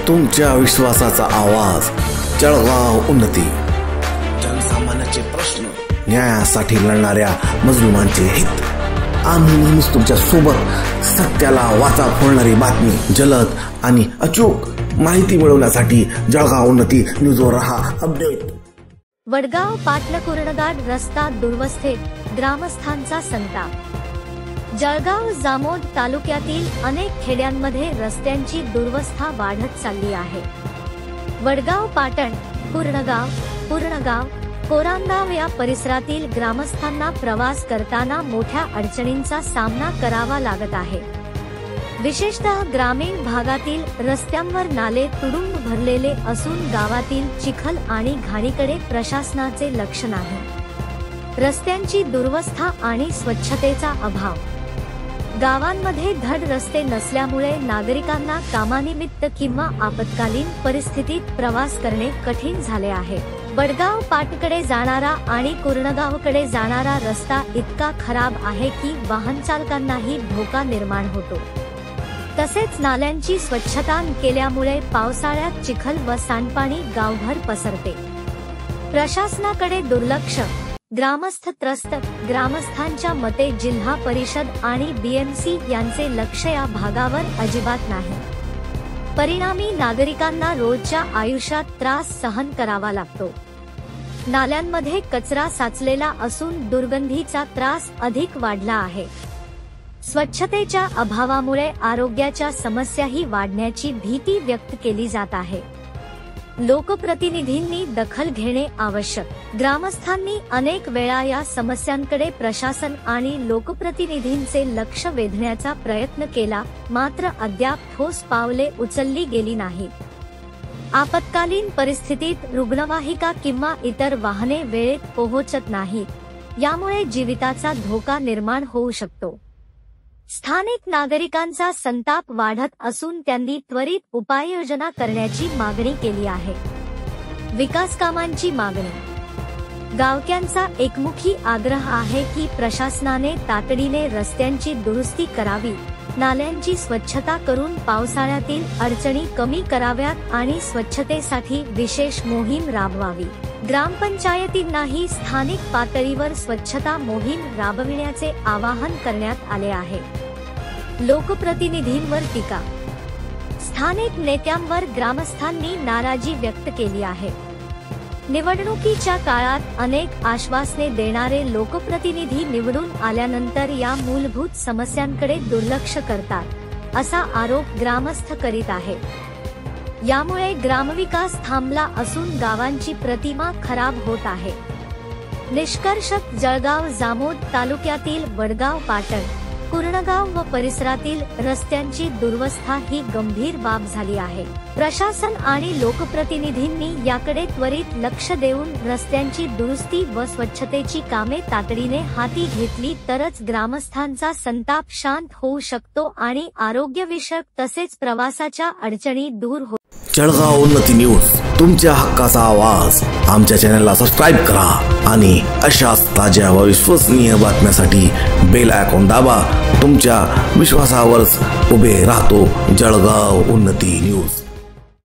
तुमच्या विश्वासाचा आवाज जळगाव उन्नती। जनसामान्याचे प्रश्न, न्यायासाठी लढणाऱ्या मजलुमांचे हित। आम्ही नेहमीच तुमच्या सोबत। सत्याला वाचा फोडणारी बातमी, जलद आणि अचूक माहिती मिळवण्यासाठी जळगाव उन्नती न्यूजवर रहा अपडेट। वडगाव पाटण कुरणगाड रस्ता दुर्वस्थेत, ग्रामस्थांचा संताप। जळगाव जामोद तालुक्यातील अनेक खेड्यांमध्ये रस्त्यांची दुर्वस्था वाढत चालली आहे। वडगाव पाटण, पूर्णगाव, कोरांगाव या परिसरातील ग्रामस्थांना प्रवास करताना मोठ्या अडचणींचा सामना करावा लागत आहे। विशेषतः ग्रामीण भागातील रस्त्यांवर नाले तुडुंब भरलेले असून गावातील चिखल आणि घाणीकडे प्रशासनाचे लक्ष नाही। रस्त्यांची दुर्वस्था आणि स्वच्छतेचा अभाव। गावांमध्ये धड रस्ते नसल्यामुळे नागरिकांना कामानिमित्त किंवा आपत्कालीन परिस्थितीत प्रवास करणे कठीण झाले आहे। वडगाव पाटणकडे जाणारा आणि कुरणगावकडे जाणारा रस्ता इतका खराब आहे की वाहन चालकांनाही धोका निर्माण होतो। तसेच नाल्यांची स्वच्छता केल्यामुळे पावसाळ्यात चिखल व सांडपाणी गावभर पसरते। प्रशासनाकडे दुर्लक्ष, ग्रामस्थ त्रस्त। ग्रामस्थांच्या मते जिल्हा परिषद आणि BMC यांचे लक्ष या भागावर अजिबात नाही। परिणामी नागरिकांना रोजच्या आयुष्यात त्रास सहन करावा लागतो। नाल्यांमध्ये कचरा साचलेला असून दुर्गंधीचा त्रास अधिक वाढला आहे। स्वच्छतेच्या अभावामुळे आरोग्याच्या समस्याही वाढण्याची भीती व्यक्त केली जात आहे। लोकप्रतिनिधींनी दखल घेणे आवश्यक। ग्रामस्थांनी अनेक वेळा या समस्यांकडे प्रशासन आणि लोकप्रतिनिधींचे लक्ष वेधण्याचा प्रयत्न केला, मात्र अद्याप ठोस पावले उचलली गेली नाहीत। आपत्कालीन परिस्थितीत रुग्णवाहिका किंवा इतर वाहने वेळेत पोहोचत नाहीत, यामुळे जीविताचा धोका निर्माण होऊ शकतो। स्थानिक नागरिकांचा संताप वाढत असून त्यांनी त्वरित उपाययोजना करण्याची मागणी केली आहे। विकास कामांची मागणी। गावकऱ्यांचा एकमुखी आग्रह आहे की प्रशासनाने तातडीने रस्त्यांची दुरुस्ती करावी, नाल्यांची स्वच्छता करून पावसाळ्यातील अडचणी कमी कराव्यात आणि स्वच्छतेसाठी विशेष मोहीम राबवावी। ग्रामपंचायतींनाही स्थानिक पातळीवर स्वच्छता मोहीम राबविण्याचे आवाहन करण्यात आले आहे। लोकप्रतिनिधींवर टीका। स्थानिक नेत्यांवर ग्रामस्थांनी नाराजी व्यक्त केली आहे। निवडणुकीच्या काळात अनेक आश्वासने देणारे लोकप्रतिनिधी निवडून आल्यानंतर या मूलभूत समस्यांकडे दुर्लक्ष करतात, असा आरोप ग्रामस्थ करीत आहेत। यामुळे ग्रामविकास थांबला असून गावांची प्रतिमा खराब होत आहे। निष्कर्ष, जळगाव जामोद तालुक्यातील वडगाव पाटण, कुरणगाव व परिसरातील रस्त्यांची दुर्वस्था ही गंभीर बाब झाली आहे। प्रशासन आणि लोकप्रतिनिधींनी याकडे त्वरित लक्ष देऊन रस्त्यांची दुरुस्ती व स्वच्छतेची कामे तातडीने हाती घेतली तरच ग्रामस्थांचा संताप शांत होऊ शकतो आणि आरोग्यविषयक तसेच प्रवासाच्या अडचणी दूर होतील। जळगाव उन्नती न्यूज, तुमच्या हक्काचा आवाज। आमच्या चॅनलला सबस्क्राइब करा आणि अशाच ताज्या व विश्वसनीय बातम्यांसाठी बेल आयकॉन दाबा। तुमच्या विश्वासावरच उभे राहतो जळगाव उन्नती न्यूज।